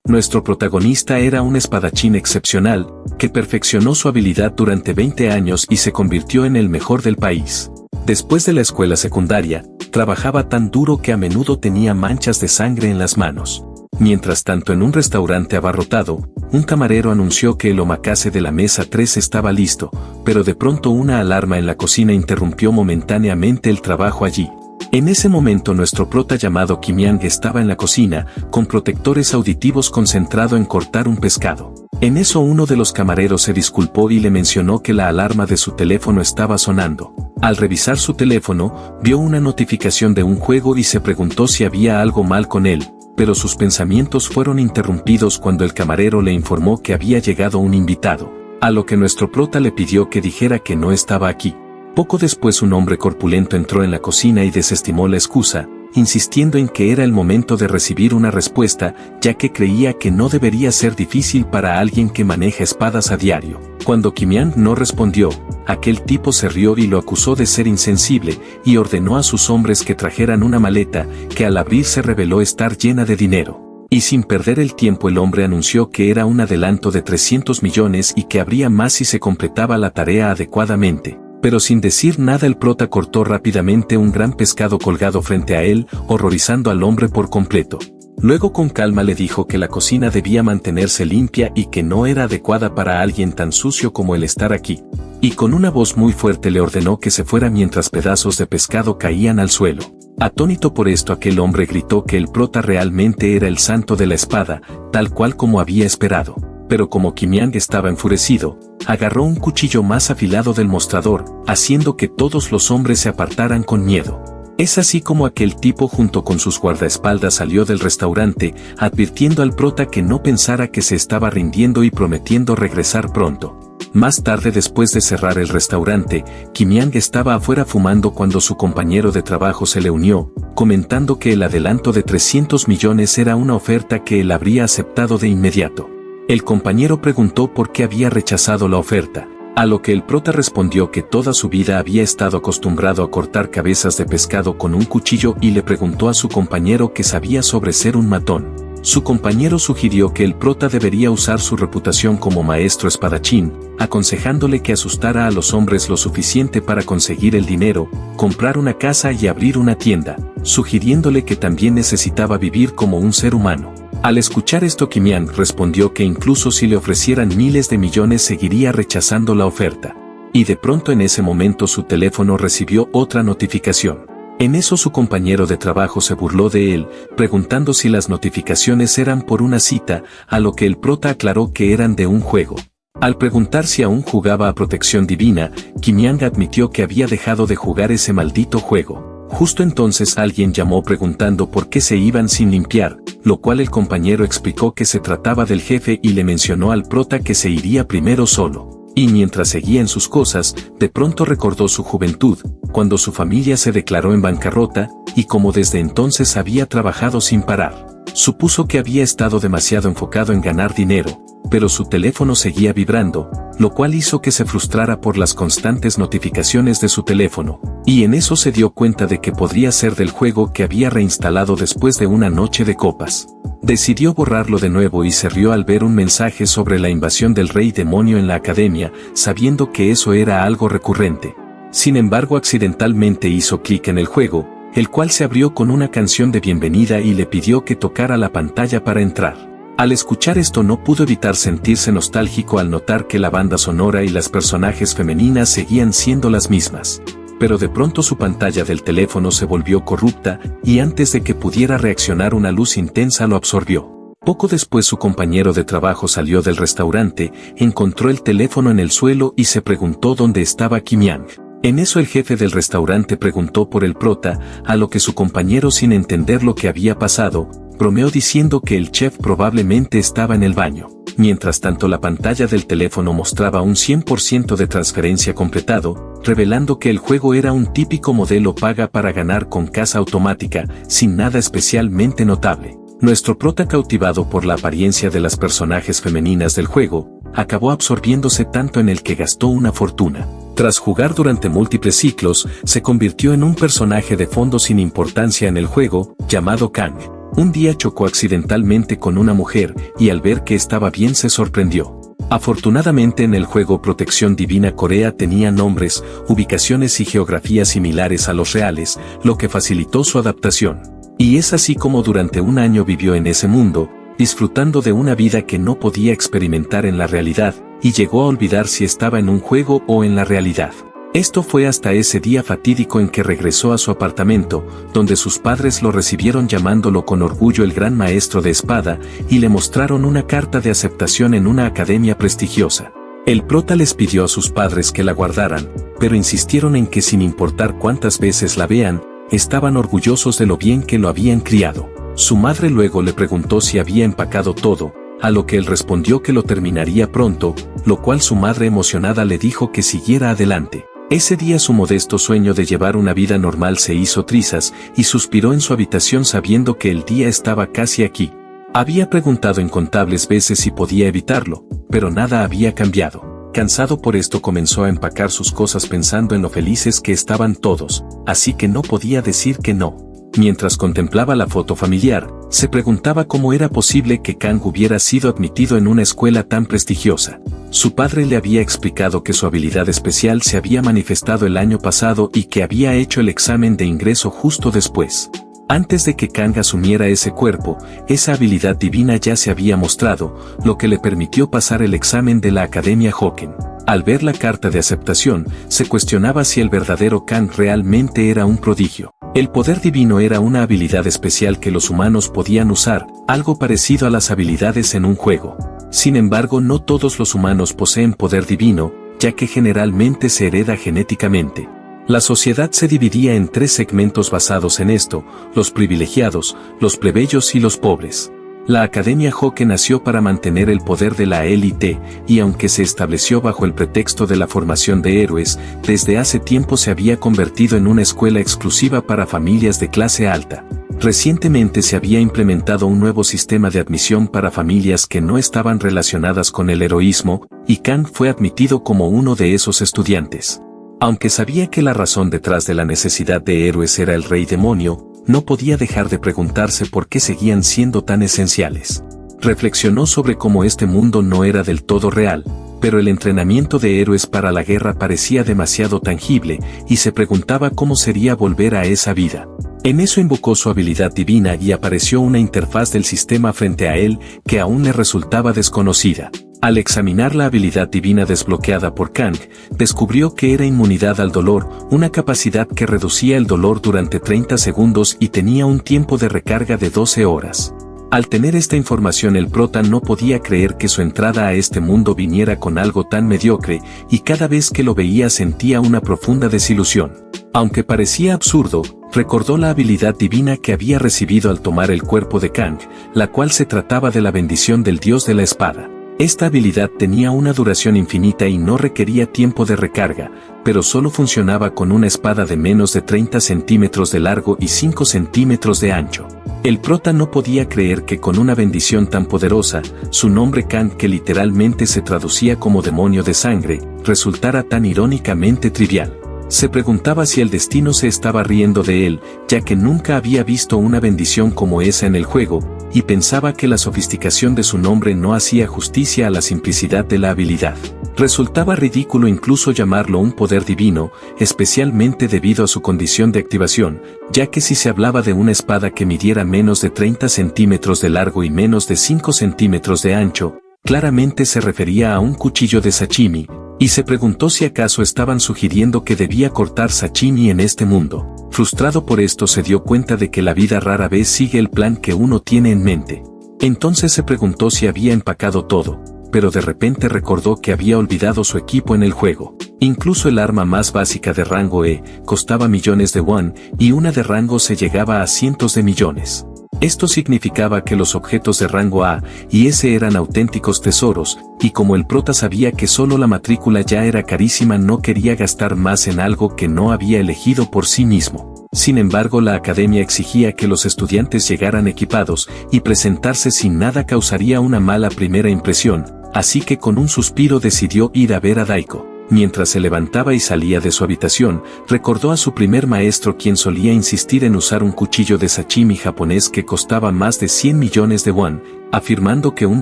Nuestro protagonista era un espadachín excepcional, que perfeccionó su habilidad durante 20 años y se convirtió en el mejor del país. Después de la escuela secundaria, trabajaba tan duro que a menudo tenía manchas de sangre en las manos. Mientras tanto, en un restaurante abarrotado, un camarero anunció que el omakase de la mesa 3 estaba listo, pero de pronto una alarma en la cocina interrumpió momentáneamente el trabajo allí. En ese momento nuestro prota llamado Kim-Yang estaba en la cocina, con protectores auditivos concentrado en cortar un pescado. En eso uno de los camareros se disculpó y le mencionó que la alarma de su teléfono estaba sonando. Al revisar su teléfono, vio una notificación de un juego y se preguntó si había algo mal con él, pero sus pensamientos fueron interrumpidos cuando el camarero le informó que había llegado un invitado, a lo que nuestro prota le pidió que dijera que no estaba aquí. Poco después un hombre corpulento entró en la cocina y desestimó la excusa, insistiendo en que era el momento de recibir una respuesta, ya que creía que no debería ser difícil para alguien que maneja espadas a diario. Cuando Kim-Yang no respondió, aquel tipo se rió y lo acusó de ser insensible, y ordenó a sus hombres que trajeran una maleta, que al abrir se reveló estar llena de dinero. Y sin perder el tiempo el hombre anunció que era un adelanto de 300 millones y que habría más si se completaba la tarea adecuadamente. Pero sin decir nada el prota cortó rápidamente un gran pescado colgado frente a él, horrorizando al hombre por completo. Luego con calma le dijo que la cocina debía mantenerse limpia y que no era adecuada para alguien tan sucio como él estar aquí. Y con una voz muy fuerte le ordenó que se fuera mientras pedazos de pescado caían al suelo. Atónito por esto aquel hombre gritó que el prota realmente era el santo de la espada, tal cual como había esperado. Pero como Kim-Yang estaba enfurecido, agarró un cuchillo más afilado del mostrador, haciendo que todos los hombres se apartaran con miedo. Es así como aquel tipo junto con sus guardaespaldas salió del restaurante, advirtiendo al prota que no pensara que se estaba rindiendo y prometiendo regresar pronto. Más tarde, después de cerrar el restaurante, Kim-Yang estaba afuera fumando cuando su compañero de trabajo se le unió, comentando que el adelanto de 300 millones era una oferta que él habría aceptado de inmediato. El compañero preguntó por qué había rechazado la oferta, a lo que el prota respondió que toda su vida había estado acostumbrado a cortar cabezas de pescado con un cuchillo y le preguntó a su compañero qué sabía sobre ser un matón. Su compañero sugirió que el prota debería usar su reputación como maestro espadachín, aconsejándole que asustara a los hombres lo suficiente para conseguir el dinero, comprar una casa y abrir una tienda, sugiriéndole que también necesitaba vivir como un ser humano. Al escuchar esto Kim-Yang respondió que incluso si le ofrecieran miles de millones seguiría rechazando la oferta. Y de pronto en ese momento su teléfono recibió otra notificación. En eso su compañero de trabajo se burló de él, preguntando si las notificaciones eran por una cita, a lo que el prota aclaró que eran de un juego. Al preguntar si aún jugaba a Protección Divina, Kim-Yang admitió que había dejado de jugar ese maldito juego. Justo entonces alguien llamó preguntando por qué se iban sin limpiar, lo cual el compañero explicó que se trataba del jefe y le mencionó al prota que se iría primero solo. Y mientras seguía en sus cosas, de pronto recordó su juventud, cuando su familia se declaró en bancarrota, y como desde entonces había trabajado sin parar. Supuso que había estado demasiado enfocado en ganar dinero, pero su teléfono seguía vibrando, lo cual hizo que se frustrara por las constantes notificaciones de su teléfono, y en eso se dio cuenta de que podría ser del juego que había reinstalado después de una noche de copas. Decidió borrarlo de nuevo y se rió al ver un mensaje sobre la invasión del rey demonio en la academia, sabiendo que eso era algo recurrente. Sin embargo, accidentalmente hizo clic en el juego, el cual se abrió con una canción de bienvenida y le pidió que tocara la pantalla para entrar. Al escuchar esto no pudo evitar sentirse nostálgico al notar que la banda sonora y las personajes femeninas seguían siendo las mismas. Pero de pronto su pantalla del teléfono se volvió corrupta, y antes de que pudiera reaccionar una luz intensa lo absorbió. Poco después su compañero de trabajo salió del restaurante, encontró el teléfono en el suelo y se preguntó dónde estaba Kim-Yang. En eso el jefe del restaurante preguntó por el prota, a lo que su compañero, sin entender lo que había pasado, bromeó diciendo que el chef probablemente estaba en el baño. Mientras tanto la pantalla del teléfono mostraba un 100% de transferencia completado, revelando que el juego era un típico modelo paga para ganar con caja automática, sin nada especialmente notable. Nuestro prota, cautivado por la apariencia de las personajes femeninas del juego, acabó absorbiéndose tanto en el que gastó una fortuna. Tras jugar durante múltiples ciclos, se convirtió en un personaje de fondo sin importancia en el juego, llamado Kang. Un día chocó accidentalmente con una mujer y al ver que estaba bien se sorprendió. Afortunadamente en el juego Protección Divina Corea tenía nombres, ubicaciones y geografías similares a los reales, lo que facilitó su adaptación. Y es así como durante un año vivió en ese mundo, disfrutando de una vida que no podía experimentar en la realidad, y llegó a olvidar si estaba en un juego o en la realidad. Esto fue hasta ese día fatídico en que regresó a su apartamento, donde sus padres lo recibieron llamándolo con orgullo el gran maestro de espada, y le mostraron una carta de aceptación en una academia prestigiosa. El prota les pidió a sus padres que la guardaran, pero insistieron en que sin importar cuántas veces la vean, estaban orgullosos de lo bien que lo habían criado. Su madre luego le preguntó si había empacado todo, a lo que él respondió que lo terminaría pronto, lo cual su madre emocionada le dijo que siguiera adelante. Ese día su modesto sueño de llevar una vida normal se hizo trizas y suspiró en su habitación sabiendo que el día estaba casi aquí. Había preguntado incontables veces si podía evitarlo, pero nada había cambiado. Cansado por esto comenzó a empacar sus cosas pensando en lo felices que estaban todos, así que no podía decir que no. Mientras contemplaba la foto familiar, se preguntaba cómo era posible que Kang hubiera sido admitido en una escuela tan prestigiosa. Su padre le había explicado que su habilidad especial se había manifestado el año pasado y que había hecho el examen de ingreso justo después. Antes de que Kang asumiera ese cuerpo, esa habilidad divina ya se había mostrado, lo que le permitió pasar el examen de la Academia Hoken. Al ver la carta de aceptación, se cuestionaba si el verdadero Kang realmente era un prodigio. El poder divino era una habilidad especial que los humanos podían usar, algo parecido a las habilidades en un juego. Sin embargo, no todos los humanos poseen poder divino, ya que generalmente se hereda genéticamente. La sociedad se dividía en 3 segmentos basados en esto: los privilegiados, los plebeyos y los pobres. La Academia Hoken nació para mantener el poder de la élite, y aunque se estableció bajo el pretexto de la formación de héroes, desde hace tiempo se había convertido en una escuela exclusiva para familias de clase alta. Recientemente se había implementado un nuevo sistema de admisión para familias que no estaban relacionadas con el heroísmo, y Kang fue admitido como uno de esos estudiantes. Aunque sabía que la razón detrás de la necesidad de héroes era el rey demonio, no podía dejar de preguntarse por qué seguían siendo tan esenciales. Reflexionó sobre cómo este mundo no era del todo real, pero el entrenamiento de héroes para la guerra parecía demasiado tangible, y se preguntaba cómo sería volver a esa vida. En eso invocó su habilidad divina y apareció una interfaz del sistema frente a él que aún le resultaba desconocida. Al examinar la habilidad divina desbloqueada por Kang, descubrió que era inmunidad al dolor, una capacidad que reducía el dolor durante 30 segundos y tenía un tiempo de recarga de 12 horas. Al tener esta información el prota no podía creer que su entrada a este mundo viniera con algo tan mediocre, y cada vez que lo veía sentía una profunda desilusión. Aunque parecía absurdo, recordó la habilidad divina que había recibido al tomar el cuerpo de Kang, la cual se trataba de la bendición del dios de la espada. Esta habilidad tenía una duración infinita y no requería tiempo de recarga, pero solo funcionaba con una espada de menos de 30 centímetros de largo y 5 centímetros de ancho. El prota no podía creer que con una bendición tan poderosa, su nombre Kang, que literalmente se traducía como demonio de sangre, resultara tan irónicamente trivial. Se preguntaba si el destino se estaba riendo de él, ya que nunca había visto una bendición como esa en el juego, y pensaba que la sofisticación de su nombre no hacía justicia a la simplicidad de la habilidad. Resultaba ridículo incluso llamarlo un poder divino, especialmente debido a su condición de activación, ya que si se hablaba de una espada que midiera menos de 30 centímetros de largo y menos de 5 centímetros de ancho, claramente se refería a un cuchillo de sashimi, y se preguntó si acaso estaban sugiriendo que debía cortar sashimi en este mundo. Frustrado por esto se dio cuenta de que la vida rara vez sigue el plan que uno tiene en mente. Entonces se preguntó si había empacado todo, pero de repente recordó que había olvidado su equipo en el juego. Incluso el arma más básica de rango E costaba millones de won, y una de rango C llegaba a cientos de millones. Esto significaba que los objetos de rango A y S eran auténticos tesoros, y como el prota sabía que solo la matrícula ya era carísima, no quería gastar más en algo que no había elegido por sí mismo. Sin embargo, la academia exigía que los estudiantes llegaran equipados, y presentarse sin nada causaría una mala primera impresión, así que con un suspiro decidió ir a ver a Daiko. Mientras se levantaba y salía de su habitación, recordó a su primer maestro, quien solía insistir en usar un cuchillo de sashimi japonés que costaba más de 100 millones de won, afirmando que un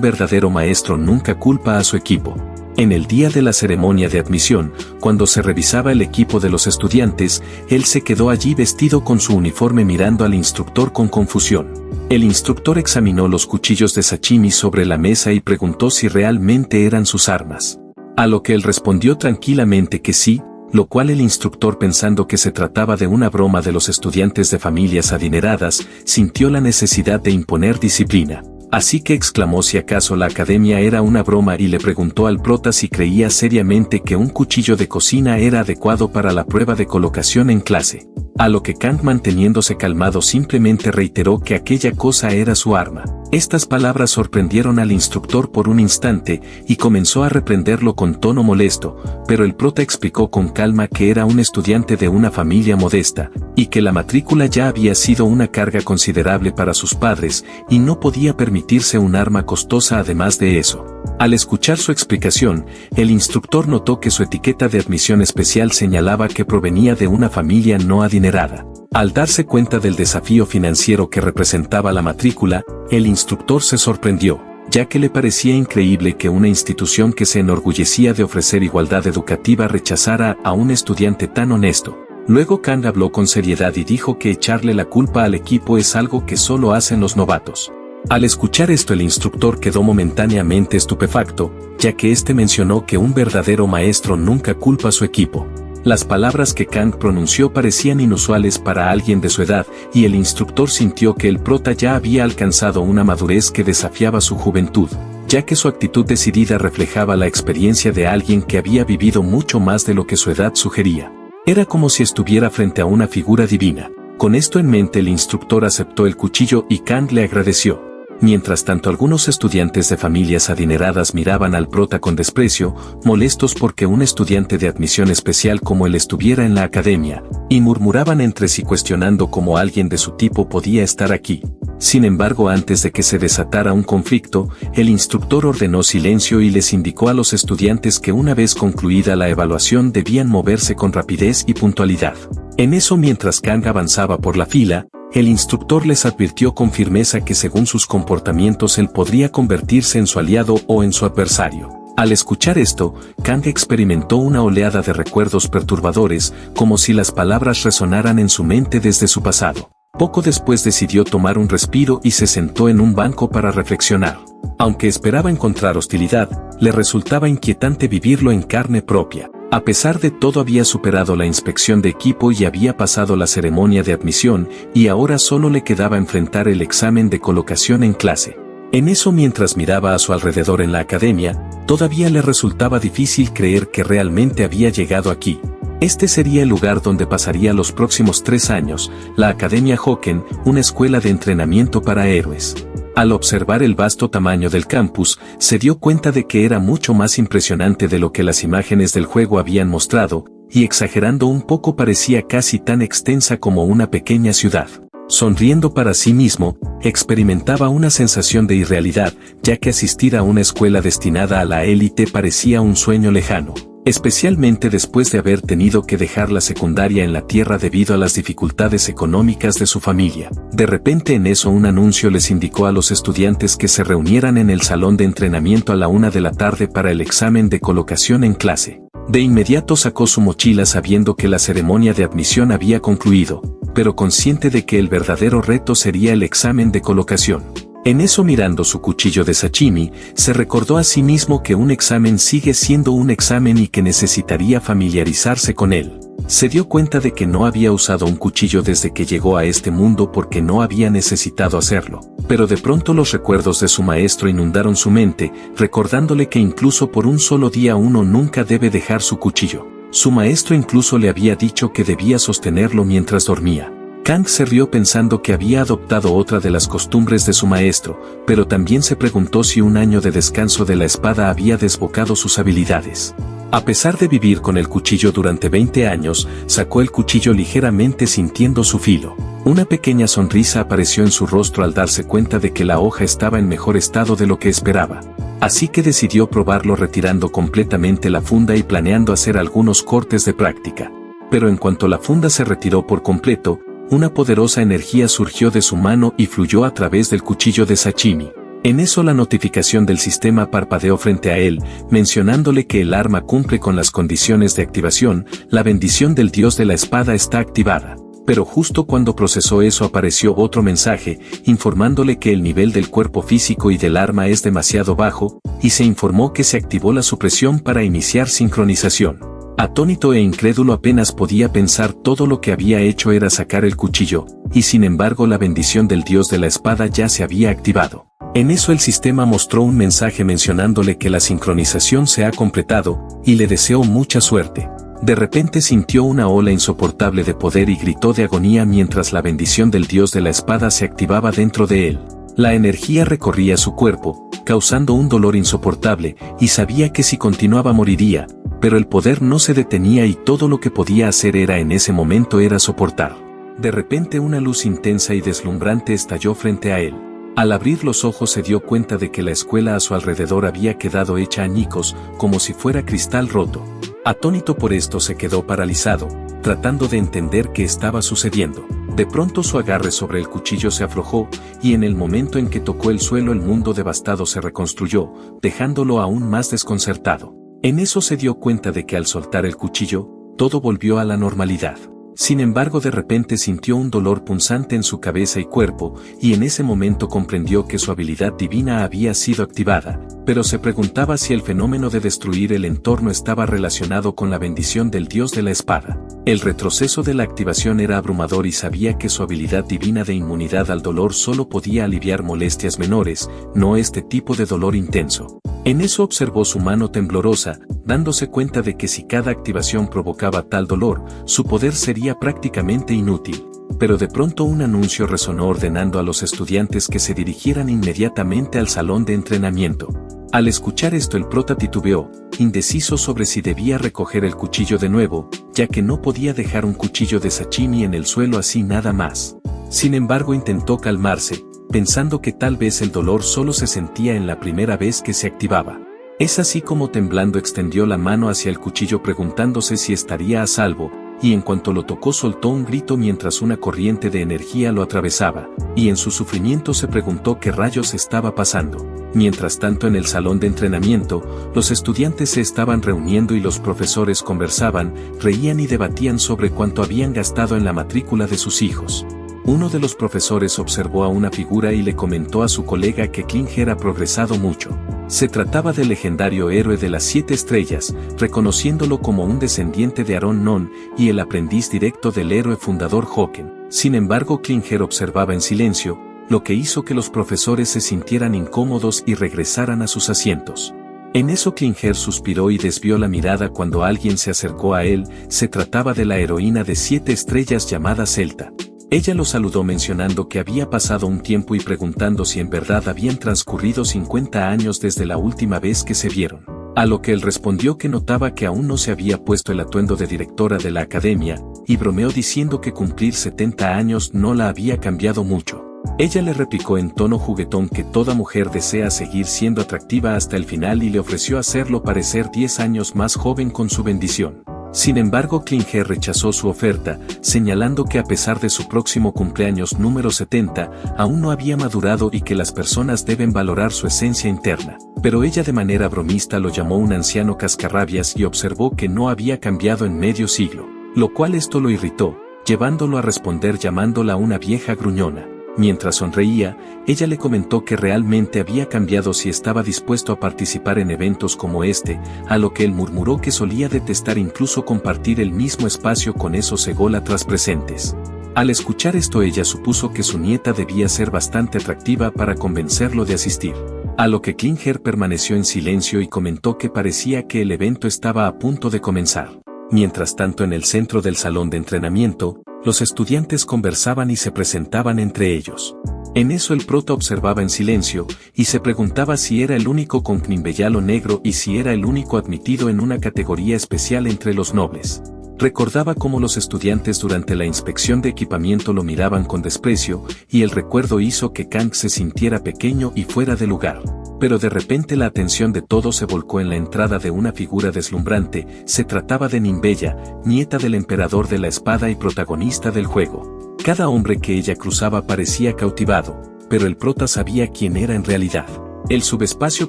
verdadero maestro nunca culpa a su equipo. En el día de la ceremonia de admisión, cuando se revisaba el equipo de los estudiantes, él se quedó allí vestido con su uniforme mirando al instructor con confusión. El instructor examinó los cuchillos de sashimi sobre la mesa y preguntó si realmente eran sus armas. A lo que él respondió tranquilamente que sí, lo cual el instructor, pensando que se trataba de una broma de los estudiantes de familias adineradas, sintió la necesidad de imponer disciplina. Así que exclamó si acaso la academia era una broma y le preguntó al prota si creía seriamente que un cuchillo de cocina era adecuado para la prueba de colocación en clase. A lo que Kang, manteniéndose calmado, simplemente reiteró que aquella cosa era su arma. Estas palabras sorprendieron al instructor por un instante y comenzó a reprenderlo con tono molesto, pero el prota explicó con calma que era un estudiante de una familia modesta, y que la matrícula ya había sido una carga considerable para sus padres, y no podía permitirse un arma costosa además de eso. Al escuchar su explicación, el instructor notó que su etiqueta de admisión especial señalaba que provenía de una familia no adinerada. Al darse cuenta del desafío financiero que representaba la matrícula, el instructor se sorprendió, ya que le parecía increíble que una institución que se enorgullecía de ofrecer igualdad educativa rechazara a un estudiante tan honesto. Luego Kang habló con seriedad y dijo que echarle la culpa al equipo es algo que solo hacen los novatos. Al escuchar esto, el instructor quedó momentáneamente estupefacto, ya que este mencionó que un verdadero maestro nunca culpa a su equipo. Las palabras que Kang pronunció parecían inusuales para alguien de su edad, y el instructor sintió que el prota ya había alcanzado una madurez que desafiaba su juventud, ya que su actitud decidida reflejaba la experiencia de alguien que había vivido mucho más de lo que su edad sugería. Era como si estuviera frente a una figura divina. Con esto en mente, el instructor aceptó el cuchillo y Kang le agradeció. Mientras tanto, algunos estudiantes de familias adineradas miraban al prota con desprecio, molestos porque un estudiante de admisión especial como él estuviera en la academia, y murmuraban entre sí cuestionando cómo alguien de su tipo podía estar aquí. Sin embargo, antes de que se desatara un conflicto, el instructor ordenó silencio y les indicó a los estudiantes que una vez concluida la evaluación debían moverse con rapidez y puntualidad. En eso, mientras Kang avanzaba por la fila, el instructor les advirtió con firmeza que según sus comportamientos él podría convertirse en su aliado o en su adversario. Al escuchar esto, Kang experimentó una oleada de recuerdos perturbadores, como si las palabras resonaran en su mente desde su pasado. Poco después decidió tomar un respiro y se sentó en un banco para reflexionar. Aunque esperaba encontrar hostilidad, le resultaba inquietante vivirlo en carne propia. A pesar de todo, había superado la inspección de equipo y había pasado la ceremonia de admisión, y ahora solo le quedaba enfrentar el examen de colocación en clase. En eso, mientras miraba a su alrededor en la academia, todavía le resultaba difícil creer que realmente había llegado aquí. Este sería el lugar donde pasaría los próximos 3 años, la Academia Hoken, una escuela de entrenamiento para héroes. Al observar el vasto tamaño del campus, se dio cuenta de que era mucho más impresionante de lo que las imágenes del juego habían mostrado, y exagerando un poco parecía casi tan extensa como una pequeña ciudad. Sonriendo para sí mismo, experimentaba una sensación de irrealidad, ya que asistir a una escuela destinada a la élite parecía un sueño lejano, especialmente después de haber tenido que dejar la secundaria en la tierra debido a las dificultades económicas de su familia. De repente, en eso, un anuncio les indicó a los estudiantes que se reunieran en el salón de entrenamiento a la 1 de la tarde para el examen de colocación en clase. De inmediato sacó su mochila sabiendo que la ceremonia de admisión había concluido, pero consciente de que el verdadero reto sería el examen de colocación. En eso, mirando su cuchillo de sashimi, se recordó a sí mismo que un examen sigue siendo un examen y que necesitaría familiarizarse con él. Se dio cuenta de que no había usado un cuchillo desde que llegó a este mundo porque no había necesitado hacerlo. Pero de pronto los recuerdos de su maestro inundaron su mente, recordándole que incluso por un solo día uno nunca debe dejar su cuchillo. Su maestro incluso le había dicho que debía sostenerlo mientras dormía. Kang se rió pensando que había adoptado otra de las costumbres de su maestro, pero también se preguntó si un año de descanso de la espada había desbocado sus habilidades. A pesar de vivir con el cuchillo durante 20 años, sacó el cuchillo ligeramente sintiendo su filo. Una pequeña sonrisa apareció en su rostro al darse cuenta de que la hoja estaba en mejor estado de lo que esperaba. Así que decidió probarlo retirando completamente la funda y planeando hacer algunos cortes de práctica. Pero en cuanto la funda se retiró por completo, una poderosa energía surgió de su mano y fluyó a través del cuchillo de sashimi. En eso la notificación del sistema parpadeó frente a él, mencionándole que el arma cumple con las condiciones de activación, la bendición del dios de la espada está activada. Pero justo cuando procesó eso apareció otro mensaje, informándole que el nivel del cuerpo físico y del arma es demasiado bajo, y se informó que se activó la supresión para iniciar sincronización. Atónito e incrédulo apenas podía pensar todo lo que había hecho era sacar el cuchillo, y sin embargo la bendición del dios de la espada ya se había activado. En eso el sistema mostró un mensaje mencionándole que la sincronización se ha completado, y le deseó mucha suerte. De repente sintió una ola insoportable de poder y gritó de agonía mientras la bendición del dios de la espada se activaba dentro de él. La energía recorría su cuerpo, causando un dolor insoportable, y sabía que si continuaba moriría, pero el poder no se detenía y todo lo que podía hacer en ese momento era soportar. De repente una luz intensa y deslumbrante estalló frente a él. Al abrir los ojos se dio cuenta de que la escuela a su alrededor había quedado hecha añicos, como si fuera cristal roto. Atónito por esto se quedó paralizado, tratando de entender qué estaba sucediendo. De pronto su agarre sobre el cuchillo se aflojó, y en el momento en que tocó el suelo el mundo devastado se reconstruyó, dejándolo aún más desconcertado. En eso se dio cuenta de que al soltar el cuchillo, todo volvió a la normalidad. Sin embargo de repente sintió un dolor punzante en su cabeza y cuerpo, y en ese momento comprendió que su habilidad divina había sido activada, pero se preguntaba si el fenómeno de destruir el entorno estaba relacionado con la bendición del dios de la espada. El retroceso de la activación era abrumador y sabía que su habilidad divina de inmunidad al dolor solo podía aliviar molestias menores, no este tipo de dolor intenso. En eso observó su mano temblorosa, dándose cuenta de que si cada activación provocaba tal dolor, su poder sería prácticamente inútil. Pero de pronto un anuncio resonó ordenando a los estudiantes que se dirigieran inmediatamente al salón de entrenamiento. Al escuchar esto el prota titubeó, indeciso sobre si debía recoger el cuchillo de nuevo, ya que no podía dejar un cuchillo de sashimi en el suelo así nada más. Sin embargo intentó calmarse, pensando que tal vez el dolor solo se sentía en la primera vez que se activaba. Es así como temblando extendió la mano hacia el cuchillo preguntándose si estaría a salvo, y en cuanto lo tocó soltó un grito mientras una corriente de energía lo atravesaba, y en su sufrimiento se preguntó qué rayos estaba pasando. Mientras tanto en el salón de entrenamiento, los estudiantes se estaban reuniendo y los profesores conversaban, reían y debatían sobre cuánto habían gastado en la matrícula de sus hijos. Uno de los profesores observó a una figura y le comentó a su colega que Klinger ha progresado mucho. Se trataba del legendario héroe de las 7 estrellas, reconociéndolo como un descendiente de Aaron Non y el aprendiz directo del héroe fundador Hoken. Sin embargo Klinger observaba en silencio, lo que hizo que los profesores se sintieran incómodos y regresaran a sus asientos. En eso Klinger suspiró y desvió la mirada cuando alguien se acercó a él, se trataba de la heroína de 7 estrellas llamada Celta. Ella lo saludó mencionando que había pasado un tiempo y preguntando si en verdad habían transcurrido 50 años desde la última vez que se vieron. A lo que él respondió que notaba que aún no se había puesto el atuendo de directora de la academia, y bromeó diciendo que cumplir 70 años no la había cambiado mucho. Ella le replicó en tono juguetón que toda mujer desea seguir siendo atractiva hasta el final y le ofreció hacerlo parecer 10 años más joven con su bendición. Sin embargo Klinger rechazó su oferta, señalando que a pesar de su próximo cumpleaños número 70, aún no había madurado y que las personas deben valorar su esencia interna. Pero ella de manera bromista lo llamó un anciano cascarrabias y observó que no había cambiado en medio siglo, lo cual esto lo irritó, llevándolo a responder llamándola una vieja gruñona. Mientras sonreía, ella le comentó que realmente había cambiado si estaba dispuesto a participar en eventos como este, a lo que él murmuró que solía detestar incluso compartir el mismo espacio con esos ególatras presentes. Al escuchar esto ella supuso que su nieta debía ser bastante atractiva para convencerlo de asistir. A lo que Klinger permaneció en silencio y comentó que parecía que el evento estaba a punto de comenzar. Mientras tanto en el centro del salón de entrenamiento, los estudiantes conversaban y se presentaban entre ellos. En eso el prota observaba en silencio, y se preguntaba si era el único con Knimbeyalo negro y si era el único admitido en una categoría especial entre los nobles. Recordaba cómo los estudiantes durante la inspección de equipamiento lo miraban con desprecio, y el recuerdo hizo que Kang se sintiera pequeño y fuera de lugar. Pero de repente la atención de todos se volcó en la entrada de una figura deslumbrante. Se trataba de Ninbella, nieta del emperador de la espada y protagonista del juego. Cada hombre que ella cruzaba parecía cautivado, pero el prota sabía quién era en realidad. El subespacio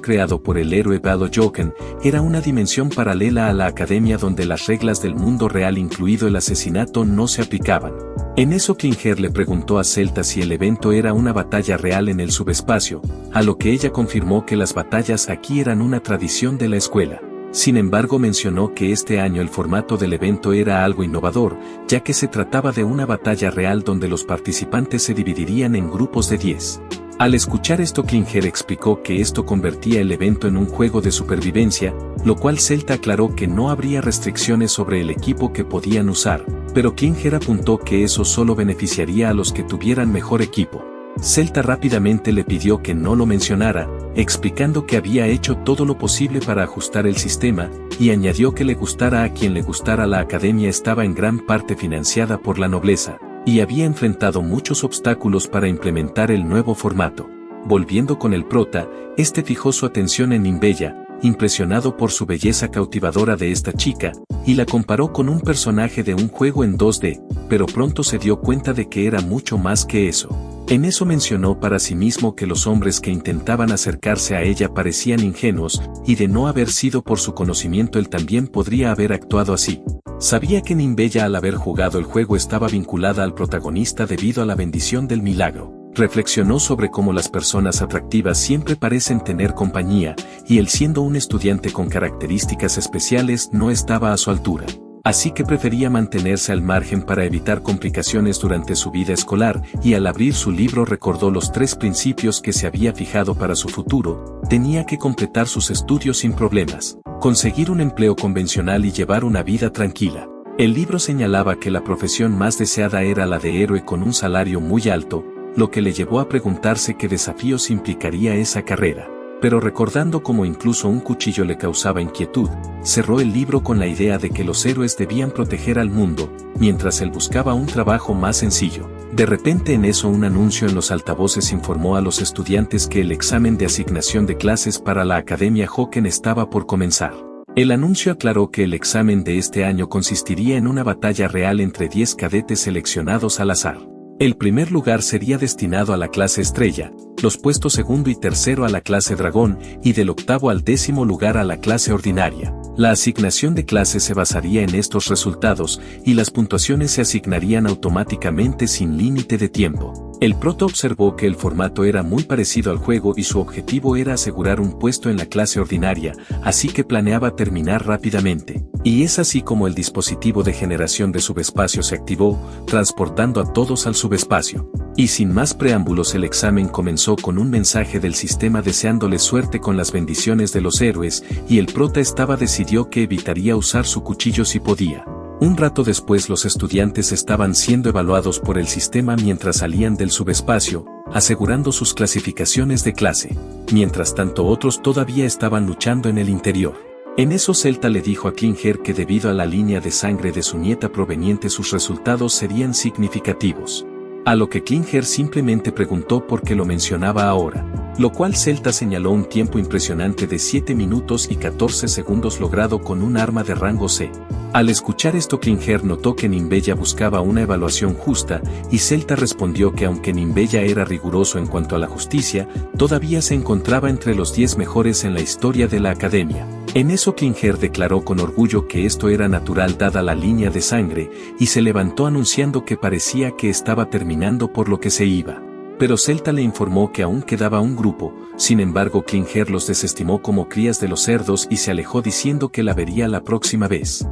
creado por el héroe Valo Joken era una dimensión paralela a la academia donde las reglas del mundo real, incluido el asesinato, no se aplicaban. En eso Klinger le preguntó a Celta si el evento era una batalla real en el subespacio, a lo que ella confirmó que las batallas aquí eran una tradición de la escuela. Sin embargo, mencionó que este año el formato del evento era algo innovador, ya que se trataba de una batalla real donde los participantes se dividirían en grupos de 10. Al escuchar esto, Klinger explicó que esto convertía el evento en un juego de supervivencia, lo cual Celta aclaró que no habría restricciones sobre el equipo que podían usar, pero Klinger apuntó que eso solo beneficiaría a los que tuvieran mejor equipo. Celta rápidamente le pidió que no lo mencionara, explicando que había hecho todo lo posible para ajustar el sistema, y añadió que le gustara a quien le gustara, la academia estaba en gran parte financiada por la nobleza, y había enfrentado muchos obstáculos para implementar el nuevo formato. Volviendo con el prota, este fijó su atención en Ninbella, impresionado por su belleza cautivadora de esta chica, y la comparó con un personaje de un juego en 2D, pero pronto se dio cuenta de que era mucho más que eso. En eso mencionó para sí mismo que los hombres que intentaban acercarse a ella parecían ingenuos, y de no haber sido por su conocimiento él también podría haber actuado así. Sabía que Ninbella, al haber jugado el juego, estaba vinculada al protagonista debido a la bendición del milagro. Reflexionó sobre cómo las personas atractivas siempre parecen tener compañía, y él, siendo un estudiante con características especiales, no estaba a su altura. Así que prefería mantenerse al margen para evitar complicaciones durante su vida escolar, y al abrir su libro recordó los 3 principios que se había fijado para su futuro. Tenía que completar sus estudios sin problemas, conseguir un empleo convencional y llevar una vida tranquila. El libro señalaba que la profesión más deseada era la de héroe con un salario muy alto, lo que le llevó a preguntarse qué desafíos implicaría esa carrera. Pero recordando cómo incluso un cuchillo le causaba inquietud, cerró el libro con la idea de que los héroes debían proteger al mundo, mientras él buscaba un trabajo más sencillo. De repente, en eso, un anuncio en los altavoces informó a los estudiantes que el examen de asignación de clases para la Academia Joken estaba por comenzar. El anuncio aclaró que el examen de este año consistiría en una batalla real entre 10 cadetes seleccionados al azar. El primer lugar sería destinado a la clase estrella, los puestos segundo y tercero a la clase dragón, y del octavo al 10º lugar a la clase ordinaria. La asignación de clases se basaría en estos resultados, y las puntuaciones se asignarían automáticamente sin límite de tiempo. El prota observó que el formato era muy parecido al juego y su objetivo era asegurar un puesto en la clase ordinaria, así que planeaba terminar rápidamente. Y es así como el dispositivo de generación de subespacio se activó, transportando a todos al subespacio. Y sin más preámbulos, el examen comenzó con un mensaje del sistema deseándole suerte con las bendiciones de los héroes, y el prota decidió que evitaría usar su cuchillo si podía. Un rato después, los estudiantes estaban siendo evaluados por el sistema mientras salían del subespacio, asegurando sus clasificaciones de clase. Mientras tanto, otros todavía estaban luchando en el interior. En eso, Celta le dijo a Klinger que debido a la línea de sangre de su nieta proveniente sus resultados serían significativos. A lo que Klinger simplemente preguntó por qué lo mencionaba ahora, lo cual Celta señaló un tiempo impresionante de 7 minutos y 14 segundos logrado con un arma de rango C. Al escuchar esto, Klinger notó que Ninbella buscaba una evaluación justa, y Celta respondió que aunque Ninbella era riguroso en cuanto a la justicia, todavía se encontraba entre los 10 mejores en la historia de la academia. En eso, Klinger declaró con orgullo que esto era natural dada la línea de sangre, y se levantó anunciando que parecía que estaba terminando por lo que se iba. Pero Celta le informó que aún quedaba un grupo. Sin embargo, Klinger los desestimó como crías de los cerdos y se alejó diciendo que la vería la próxima vez.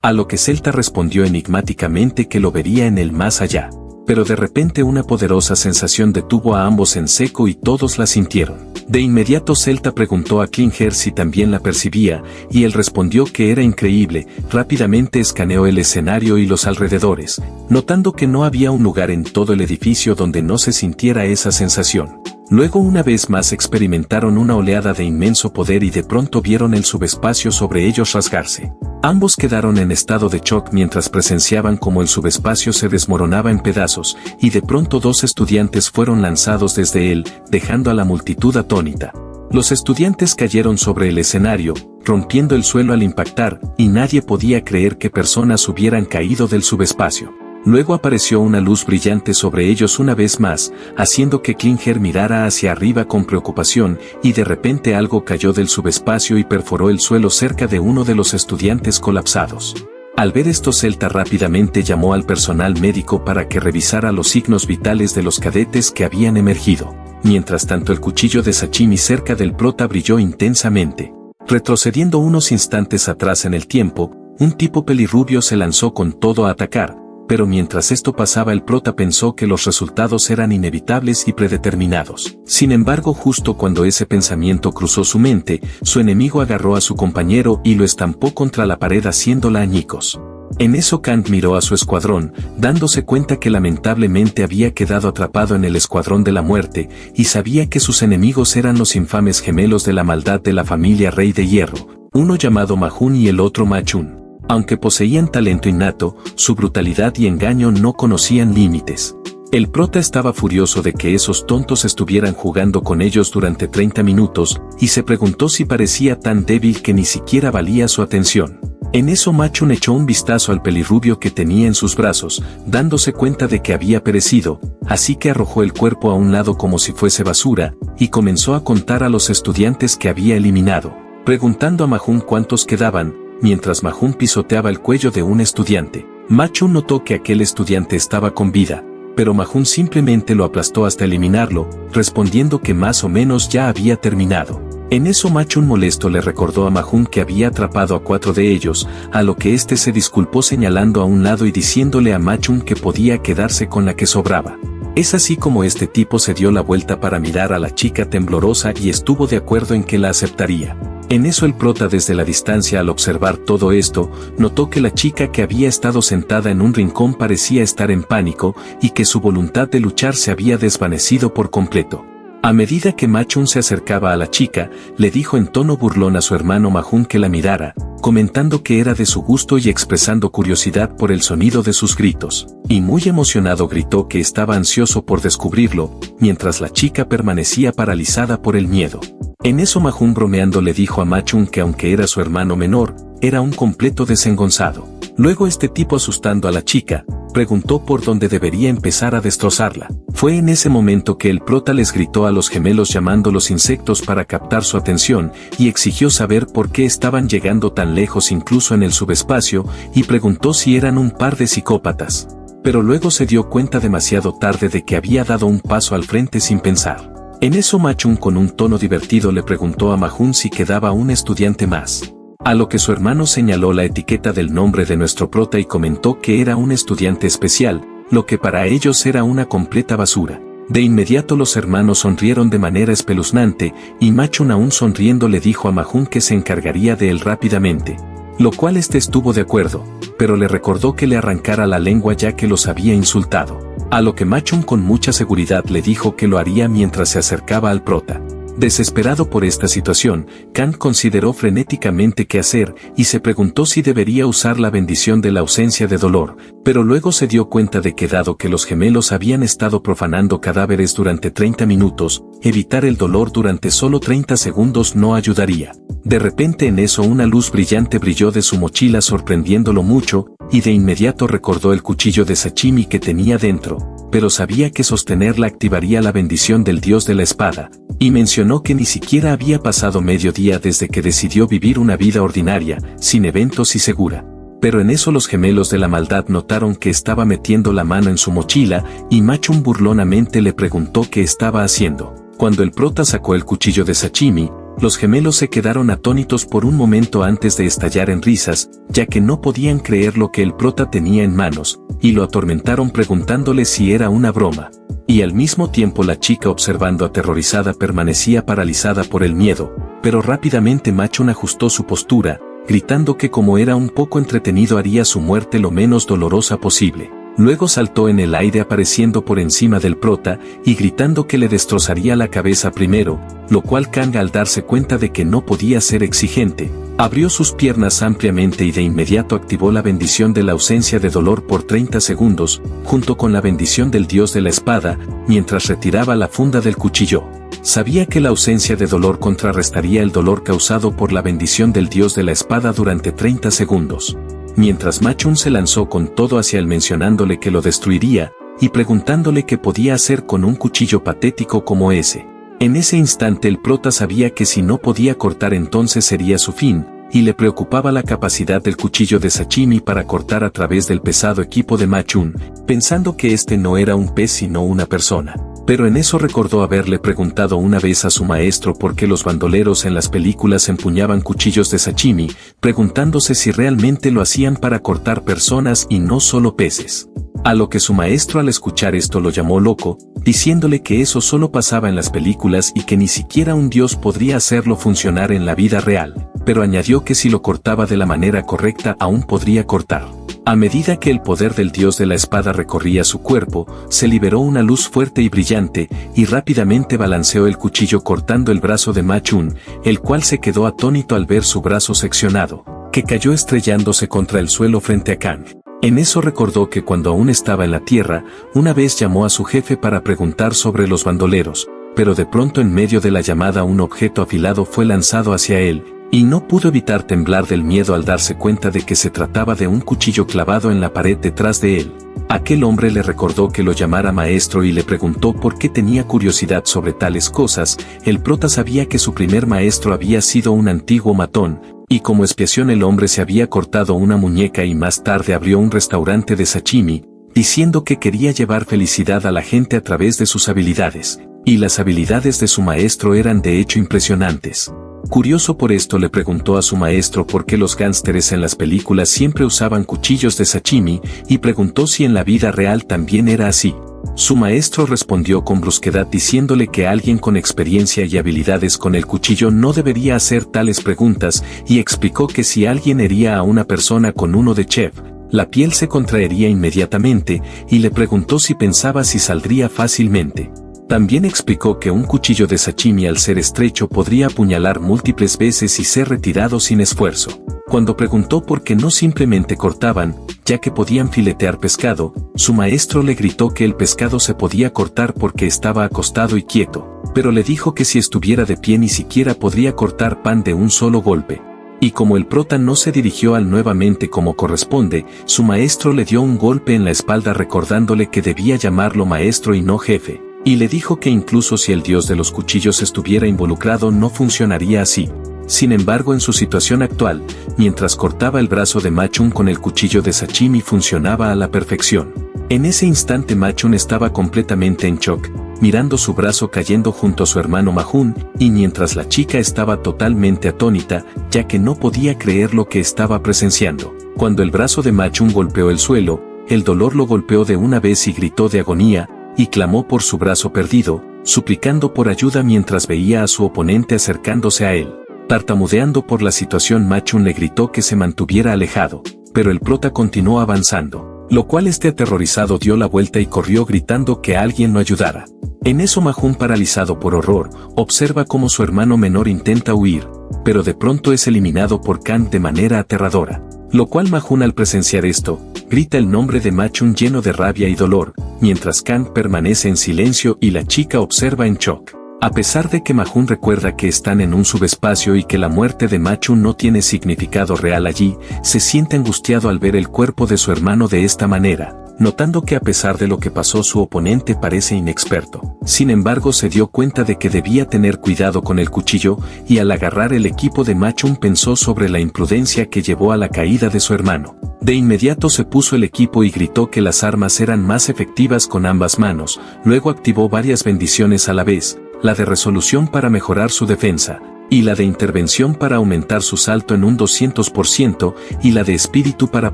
A lo que Celta respondió enigmáticamente que lo vería en el más allá. Pero de repente una poderosa sensación detuvo a ambos en seco y todos la sintieron. De inmediato Celta preguntó a Klinger si también la percibía, y él respondió que era increíble. Rápidamente escaneó el escenario y los alrededores, notando que no había un lugar en todo el edificio donde no se sintiera esa sensación. Luego una vez más experimentaron una oleada de inmenso poder y de pronto vieron el subespacio sobre ellos rasgarse. Ambos quedaron en estado de shock mientras presenciaban cómo el subespacio se desmoronaba en pedazos, y de pronto 2 estudiantes fueron lanzados desde él, dejando a la multitud atónita. Los estudiantes cayeron sobre el escenario, rompiendo el suelo al impactar, y nadie podía creer que personas hubieran caído del subespacio. Luego apareció una luz brillante sobre ellos una vez más, haciendo que Klinger mirara hacia arriba con preocupación, y de repente algo cayó del subespacio y perforó el suelo cerca de uno de los estudiantes colapsados. Al ver esto, Celta rápidamente llamó al personal médico para que revisara los signos vitales de los cadetes que habían emergido. Mientras tanto, el cuchillo de sashimi cerca del prota brilló intensamente. Retrocediendo unos instantes atrás en el tiempo, un tipo pelirrubio se lanzó con todo a atacar, pero mientras esto pasaba el prota pensó que los resultados eran inevitables y predeterminados. Sin embargo, justo cuando ese pensamiento cruzó su mente, su enemigo agarró a su compañero y lo estampó contra la pared haciéndola añicos. En eso Kant miró a su escuadrón, dándose cuenta que lamentablemente había quedado atrapado en el escuadrón de la muerte, y sabía que sus enemigos eran los infames gemelos de la maldad de la familia Rey de Hierro, uno llamado Mahun y el otro Machun. Aunque poseían talento innato, su brutalidad y engaño no conocían límites. El prota estaba furioso de que esos tontos estuvieran jugando con ellos durante 30 minutos, y se preguntó si parecía tan débil que ni siquiera valía su atención. En eso Machun echó un vistazo al pelirrubio que tenía en sus brazos, dándose cuenta de que había perecido, así que arrojó el cuerpo a un lado como si fuese basura, y comenzó a contar a los estudiantes que había eliminado, preguntando a Mahun cuántos quedaban, mientras Mahun pisoteaba el cuello de un estudiante. Machun notó que aquel estudiante estaba con vida, pero Mahun simplemente lo aplastó hasta eliminarlo, respondiendo que más o menos ya había terminado. En eso Machun molesto le recordó a Mahun que había atrapado a 4 de ellos, a lo que éste se disculpó señalando a un lado y diciéndole a Machun que podía quedarse con la que sobraba. Es así como este tipo se dio la vuelta para mirar a la chica temblorosa y estuvo de acuerdo en que la aceptaría. En eso el prota desde la distancia, al observar todo esto, notó que la chica que había estado sentada en un rincón parecía estar en pánico y que su voluntad de luchar se había desvanecido por completo. A medida que Machun se acercaba a la chica, le dijo en tono burlón a su hermano Mahun que la mirara, comentando que era de su gusto y expresando curiosidad por el sonido de sus gritos, y muy emocionado gritó que estaba ansioso por descubrirlo, mientras la chica permanecía paralizada por el miedo. En eso Mahun bromeando le dijo a Machun que aunque era su hermano menor, era un completo desengonzado. Luego este tipo, asustando a la chica, preguntó por dónde debería empezar a destrozarla. Fue en ese momento que el prota les gritó a los gemelos llamándolos insectos para captar su atención y exigió saber por qué estaban llegando tan lejos incluso en el subespacio, y preguntó si eran un par de psicópatas. Pero luego se dio cuenta demasiado tarde de que había dado un paso al frente sin pensar. En eso Machun con un tono divertido le preguntó a Mahun si quedaba un estudiante más. A lo que su hermano señaló la etiqueta del nombre de nuestro prota y comentó que era un estudiante especial, lo que para ellos era una completa basura. De inmediato los hermanos sonrieron de manera espeluznante, y Machun aún sonriendo le dijo a Mahun que se encargaría de él rápidamente. Lo cual este estuvo de acuerdo, pero le recordó que le arrancara la lengua ya que los había insultado. A lo que Machun con mucha seguridad le dijo que lo haría mientras se acercaba al prota. Desesperado por esta situación, Kant consideró frenéticamente qué hacer y se preguntó si debería usar la bendición de la ausencia de dolor, pero luego se dio cuenta de que dado que los gemelos habían estado profanando cadáveres durante 30 minutos, evitar el dolor durante solo 30 segundos no ayudaría. De repente en eso una luz brillante brilló de su mochila sorprendiéndolo mucho, y de inmediato recordó el cuchillo de sashimi que tenía dentro, pero sabía que sostenerla activaría la bendición del dios de la espada, y mencionó que ni siquiera había pasado medio día desde que decidió vivir una vida ordinaria, sin eventos y segura. Pero en eso los gemelos de la maldad notaron que estaba metiendo la mano en su mochila, y Machun burlonamente le preguntó qué estaba haciendo. Cuando el prota sacó el cuchillo de sashimi, los gemelos se quedaron atónitos por un momento antes de estallar en risas, ya que no podían creer lo que el prota tenía en manos, y lo atormentaron preguntándole si era una broma. Y al mismo tiempo la chica, observando aterrorizada, permanecía paralizada por el miedo, pero rápidamente Machun ajustó su postura, gritando que como era un poco entretenido haría su muerte lo menos dolorosa posible. Luego saltó en el aire apareciendo por encima del prota y gritando que le destrozaría la cabeza primero, lo cual Kang, al darse cuenta de que no podía ser exigente, abrió sus piernas ampliamente y de inmediato activó la bendición de la ausencia de dolor por 30 segundos, junto con la bendición del dios de la espada, mientras retiraba la funda del cuchillo. Sabía que la ausencia de dolor contrarrestaría el dolor causado por la bendición del dios de la espada durante 30 segundos. Mientras Ma Chun se lanzó con todo hacia él mencionándole que lo destruiría, y preguntándole qué podía hacer con un cuchillo patético como ese. En ese instante el prota sabía que si no podía cortar entonces sería su fin, y le preocupaba la capacidad del cuchillo de sashimi para cortar a través del pesado equipo de Ma Chun, pensando que este no era un pez sino una persona. Pero en eso recordó haberle preguntado una vez a su maestro por qué los bandoleros en las películas empuñaban cuchillos de sashimi, preguntándose si realmente lo hacían para cortar personas y no solo peces. A lo que su maestro, al escuchar esto, lo llamó loco, diciéndole que eso solo pasaba en las películas y que ni siquiera un dios podría hacerlo funcionar en la vida real, pero añadió que si lo cortaba de la manera correcta aún podría cortar. A medida que el poder del dios de la espada recorría su cuerpo, se liberó una luz fuerte y brillante, y rápidamente balanceó el cuchillo cortando el brazo de Ma Chun, el cual se quedó atónito al ver su brazo seccionado, que cayó estrellándose contra el suelo frente a Kang. En eso recordó que cuando aún estaba en la tierra, una vez llamó a su jefe para preguntar sobre los bandoleros, pero de pronto en medio de la llamada un objeto afilado fue lanzado hacia él, y no pudo evitar temblar del miedo al darse cuenta de que se trataba de un cuchillo clavado en la pared detrás de él. Aquel hombre le recordó que lo llamara maestro y le preguntó por qué tenía curiosidad sobre tales cosas. El prota sabía que su primer maestro había sido un antiguo matón, y como expiación el hombre se había cortado una muñeca y más tarde abrió un restaurante de sashimi, diciendo que quería llevar felicidad a la gente a través de sus habilidades, y las habilidades de su maestro eran de hecho impresionantes. Curioso por esto, le preguntó a su maestro por qué los gánsteres en las películas siempre usaban cuchillos de sashimi, y preguntó si en la vida real también era así. Su maestro respondió con brusquedad diciéndole que alguien con experiencia y habilidades con el cuchillo no debería hacer tales preguntas, y explicó que si alguien hería a una persona con uno de chef, la piel se contraería inmediatamente, y le preguntó si pensaba si saldría fácilmente. También explicó que un cuchillo de sashimi al ser estrecho podría apuñalar múltiples veces y ser retirado sin esfuerzo. Cuando preguntó por qué no simplemente cortaban, ya que podían filetear pescado, su maestro le gritó que el pescado se podía cortar porque estaba acostado y quieto, pero le dijo que si estuviera de pie ni siquiera podría cortar pan de un solo golpe. Y como el prota no se dirigió a él nuevamente como corresponde, su maestro le dio un golpe en la espalda recordándole que debía llamarlo maestro y no jefe. Y le dijo que incluso si el dios de los cuchillos estuviera involucrado no funcionaría así. Sin embargo, en su situación actual, mientras cortaba el brazo de Ma Chun con el cuchillo de sashimi funcionaba a la perfección. En ese instante Ma Chun estaba completamente en shock, mirando su brazo cayendo junto a su hermano Ma Jun, y mientras la chica estaba totalmente atónita, ya que no podía creer lo que estaba presenciando. Cuando el brazo de Ma Chun golpeó el suelo, el dolor lo golpeó de una vez y gritó de agonía, y clamó por su brazo perdido, suplicando por ayuda mientras veía a su oponente acercándose a él. Tartamudeando por la situación, Ma Chun le gritó que se mantuviera alejado, pero el prota continuó avanzando, lo cual aterrorizado dio la vuelta y corrió gritando que alguien lo ayudara. En eso Ma Jun, paralizado por horror, observa cómo su hermano menor intenta huir, pero de pronto es eliminado por Kang de manera aterradora. Lo cual Ma Jun, al presenciar esto, grita el nombre de Ma Chun lleno de rabia y dolor, mientras Kang permanece en silencio y la chica observa en shock. A pesar de que Ma Jun recuerda que están en un subespacio y que la muerte de Ma Chun no tiene significado real allí, se siente angustiado al ver el cuerpo de su hermano de esta manera, notando que a pesar de lo que pasó su oponente parece inexperto. Sin embargo, se dio cuenta de que debía tener cuidado con el cuchillo, y al agarrar el equipo de Ma Chun pensó sobre la imprudencia que llevó a la caída de su hermano. De inmediato se puso el equipo y gritó que las armas eran más efectivas con ambas manos, luego activó varias bendiciones a la vez, la de resolución para mejorar su defensa, y la de intervención para aumentar su salto en un 200%, y la de espíritu para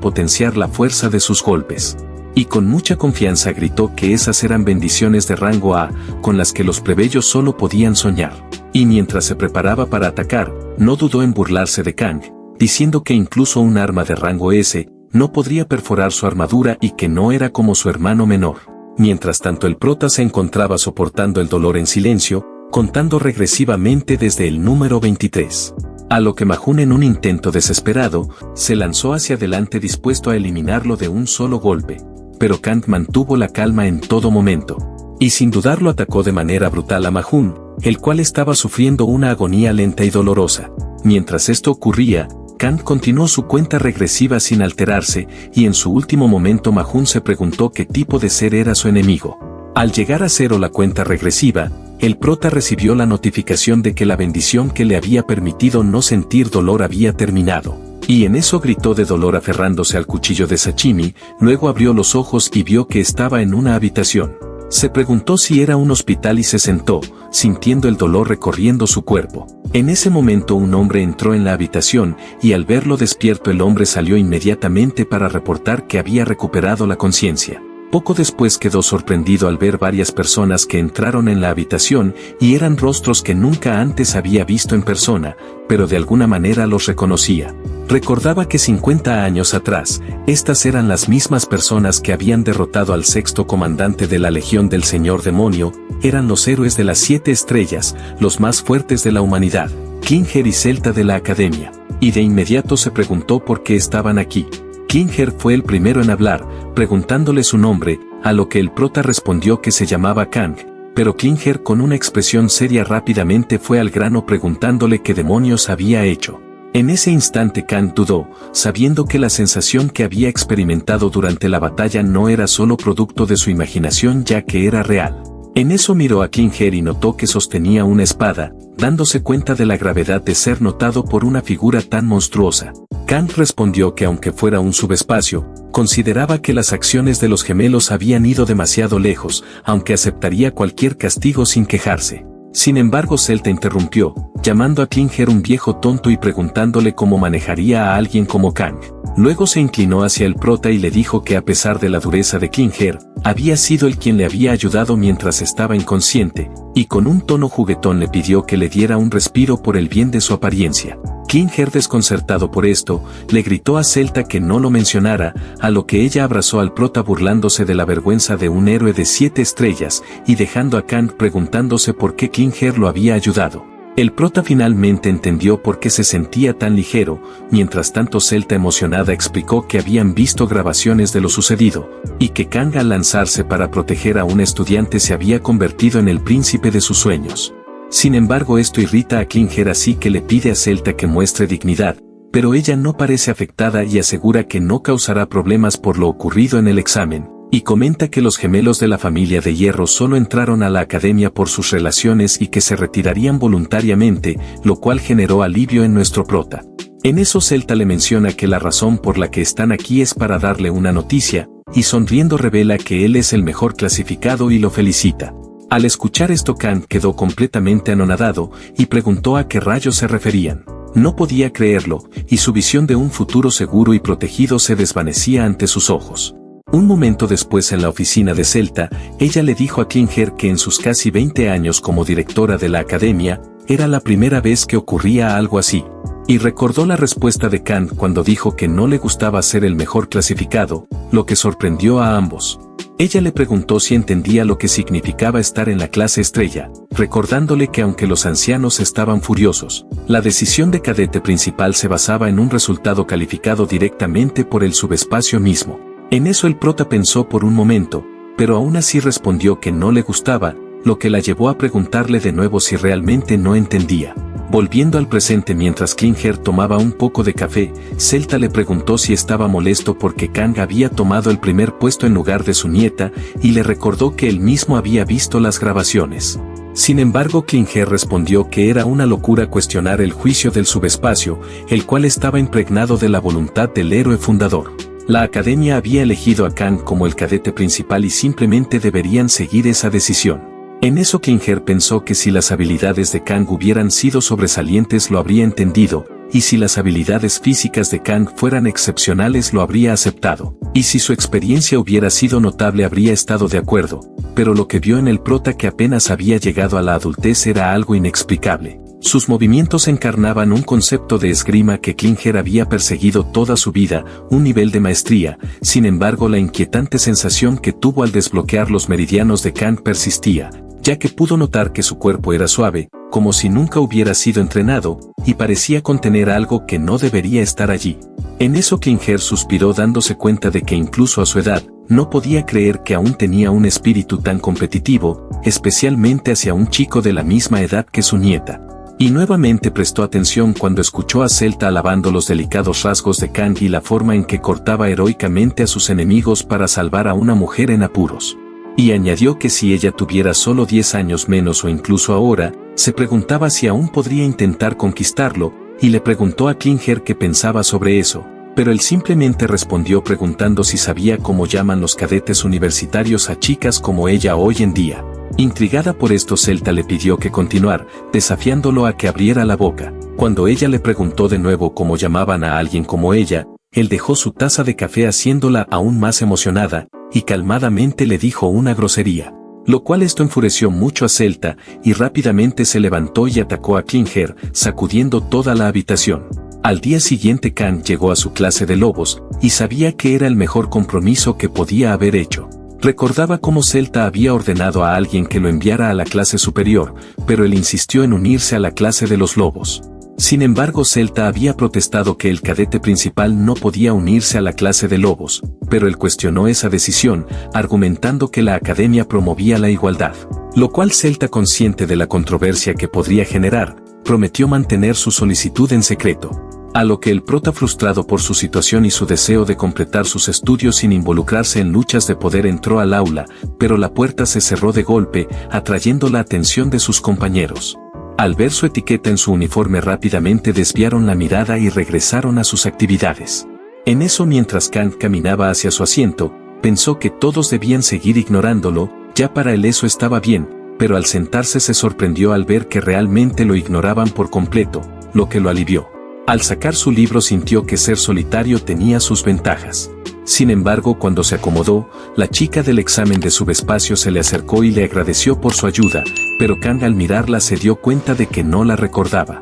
potenciar la fuerza de sus golpes. Y con mucha confianza gritó que esas eran bendiciones de rango A, con las que los plebeyos solo podían soñar. Y mientras se preparaba para atacar, no dudó en burlarse de Kang, diciendo que incluso un arma de rango S no podría perforar su armadura y que no era como su hermano menor. Mientras tanto el prota se encontraba soportando el dolor en silencio, contando regresivamente desde el número 23. A lo que Mahun, en un intento desesperado, se lanzó hacia adelante dispuesto a eliminarlo de un solo golpe. Pero Kang mantuvo la calma en todo momento. Y sin dudarlo atacó de manera brutal a Mahun, el cual estaba sufriendo una agonía lenta y dolorosa. Mientras esto ocurría, Kang continuó su cuenta regresiva sin alterarse, y en su último momento Mahun se preguntó qué tipo de ser era su enemigo. Al llegar a 0 la cuenta regresiva, el prota recibió la notificación de que la bendición que le había permitido no sentir dolor había terminado. Y en eso gritó de dolor aferrándose al cuchillo de sashimi, luego abrió los ojos y vio que estaba en una habitación. Se preguntó si era un hospital y se sentó, sintiendo el dolor recorriendo su cuerpo. En ese momento un hombre entró en la habitación, y al verlo despierto el hombre salió inmediatamente para reportar que había recuperado la conciencia. Poco después quedó sorprendido al ver varias personas que entraron en la habitación, y eran rostros que nunca antes había visto en persona, pero de alguna manera los reconocía. Recordaba que 50 años atrás, estas eran las mismas personas que habían derrotado al 6º comandante de la Legión del Señor Demonio, eran los héroes de las 7 estrellas, los más fuertes de la humanidad, Klinger y Celta de la Academia. Y de inmediato se preguntó por qué estaban aquí. Klinger fue el primero en hablar, preguntándole su nombre, a lo que el prota respondió que se llamaba Kang, pero Klinger con una expresión seria rápidamente fue al grano preguntándole qué demonios había hecho. En ese instante Kang dudó, sabiendo que la sensación que había experimentado durante la batalla no era solo producto de su imaginación ya que era real. En eso miró a Klinger y notó que sostenía una espada, dándose cuenta de la gravedad de ser notado por una figura tan monstruosa. Kang respondió que aunque fuera un subespacio, consideraba que las acciones de los gemelos habían ido demasiado lejos, aunque aceptaría cualquier castigo sin quejarse. Sin embargo Celta interrumpió, llamando a Klinger un viejo tonto y preguntándole cómo manejaría a alguien como Kang. Luego se inclinó hacia el prota y le dijo que a pesar de la dureza de Klinger, había sido él quien le había ayudado mientras estaba inconsciente, y con un tono juguetón le pidió que le diera un respiro por el bien de su apariencia. Klinger, desconcertado por esto, le gritó a Celta que no lo mencionara, a lo que ella abrazó al prota burlándose de la vergüenza de un héroe de 7 estrellas, y dejando a Kang preguntándose por qué Klinger lo había ayudado. El prota finalmente entendió por qué se sentía tan ligero, mientras tanto Celta emocionada explicó que habían visto grabaciones de lo sucedido, y que Kang al lanzarse para proteger a un estudiante se había convertido en el príncipe de sus sueños. Sin embargo esto irrita a Klinger, así que le pide a Celta que muestre dignidad, pero ella no parece afectada y asegura que no causará problemas por lo ocurrido en el examen. Y comenta que los gemelos de la familia de Hierro solo entraron a la academia por sus relaciones y que se retirarían voluntariamente, lo cual generó alivio en nuestro prota. En eso Celta le menciona que la razón por la que están aquí es para darle una noticia, y sonriendo revela que él es el mejor clasificado y lo felicita. Al escuchar esto Kang quedó completamente anonadado, y preguntó a qué rayos se referían. No podía creerlo, y su visión de un futuro seguro y protegido se desvanecía ante sus ojos. Un momento después en la oficina de Celta, ella le dijo a Klinger que en sus casi 20 años como directora de la academia, era la primera vez que ocurría algo así. Y recordó la respuesta de Kang cuando dijo que no le gustaba ser el mejor clasificado, lo que sorprendió a ambos. Ella le preguntó si entendía lo que significaba estar en la clase estrella, recordándole que aunque los ancianos estaban furiosos, la decisión de cadete principal se basaba en un resultado calificado directamente por el subespacio mismo. En eso el prota pensó por un momento, pero aún así respondió que no le gustaba, lo que la llevó a preguntarle de nuevo si realmente no entendía. Volviendo al presente mientras Klinger tomaba un poco de café, Celta le preguntó si estaba molesto porque Kang había tomado el primer puesto en lugar de su nieta, y le recordó que él mismo había visto las grabaciones. Sin embargo Klinger respondió que era una locura cuestionar el juicio del subespacio, el cual estaba impregnado de la voluntad del héroe fundador. La academia había elegido a Kang como el cadete principal y simplemente deberían seguir esa decisión. En eso Klinger pensó que si las habilidades de Kang hubieran sido sobresalientes lo habría entendido, y si las habilidades físicas de Kang fueran excepcionales lo habría aceptado, y si su experiencia hubiera sido notable habría estado de acuerdo, pero lo que vio en el prota que apenas había llegado a la adultez era algo inexplicable. Sus movimientos encarnaban un concepto de esgrima que Klinger había perseguido toda su vida, un nivel de maestría. Sin embargo, la inquietante sensación que tuvo al desbloquear los meridianos de Kang persistía, ya que pudo notar que su cuerpo era suave, como si nunca hubiera sido entrenado, y parecía contener algo que no debería estar allí. En eso Klinger suspiró, dándose cuenta de que incluso a su edad, no podía creer que aún tenía un espíritu tan competitivo, especialmente hacia un chico de la misma edad que su nieta. Y nuevamente prestó atención cuando escuchó a Celta alabando los delicados rasgos de Kang y la forma en que cortaba heroicamente a sus enemigos para salvar a una mujer en apuros. Y añadió que si ella tuviera solo 10 años menos o incluso ahora, se preguntaba si aún podría intentar conquistarlo, y le preguntó a Klinger qué pensaba sobre eso, pero él simplemente respondió preguntando si sabía cómo llaman los cadetes universitarios a chicas como ella hoy en día. Intrigada por esto, Celta le pidió que continuara, desafiándolo a que abriera la boca. Cuando ella le preguntó de nuevo cómo llamaban a alguien como ella, él dejó su taza de café haciéndola aún más emocionada, y calmadamente le dijo una grosería. Lo cual esto enfureció mucho a Celta, y rápidamente se levantó y atacó a Klinger, sacudiendo toda la habitación. Al día siguiente Kang llegó a su clase de lobos, y sabía que era el mejor compromiso que podía haber hecho. Recordaba cómo Celta había ordenado a alguien que lo enviara a la clase superior, pero él insistió en unirse a la clase de los lobos. Sin embargo, Celta había protestado que el cadete principal no podía unirse a la clase de lobos, pero él cuestionó esa decisión, argumentando que la academia promovía la igualdad. Lo cual Celta, consciente de la controversia que podría generar, prometió mantener su solicitud en secreto. A lo que el prota, frustrado por su situación y su deseo de completar sus estudios sin involucrarse en luchas de poder, entró al aula, pero la puerta se cerró de golpe, atrayendo la atención de sus compañeros. Al ver su etiqueta en su uniforme, rápidamente desviaron la mirada y regresaron a sus actividades. En eso, mientras Kang caminaba hacia su asiento, pensó que todos debían seguir ignorándolo, ya para él eso estaba bien, pero al sentarse se sorprendió al ver que realmente lo ignoraban por completo, lo que lo alivió. Al sacar su libro sintió que ser solitario tenía sus ventajas. Sin embargo, cuando se acomodó, la chica del examen de subespacio se le acercó y le agradeció por su ayuda, pero Kang al mirarla se dio cuenta de que no la recordaba.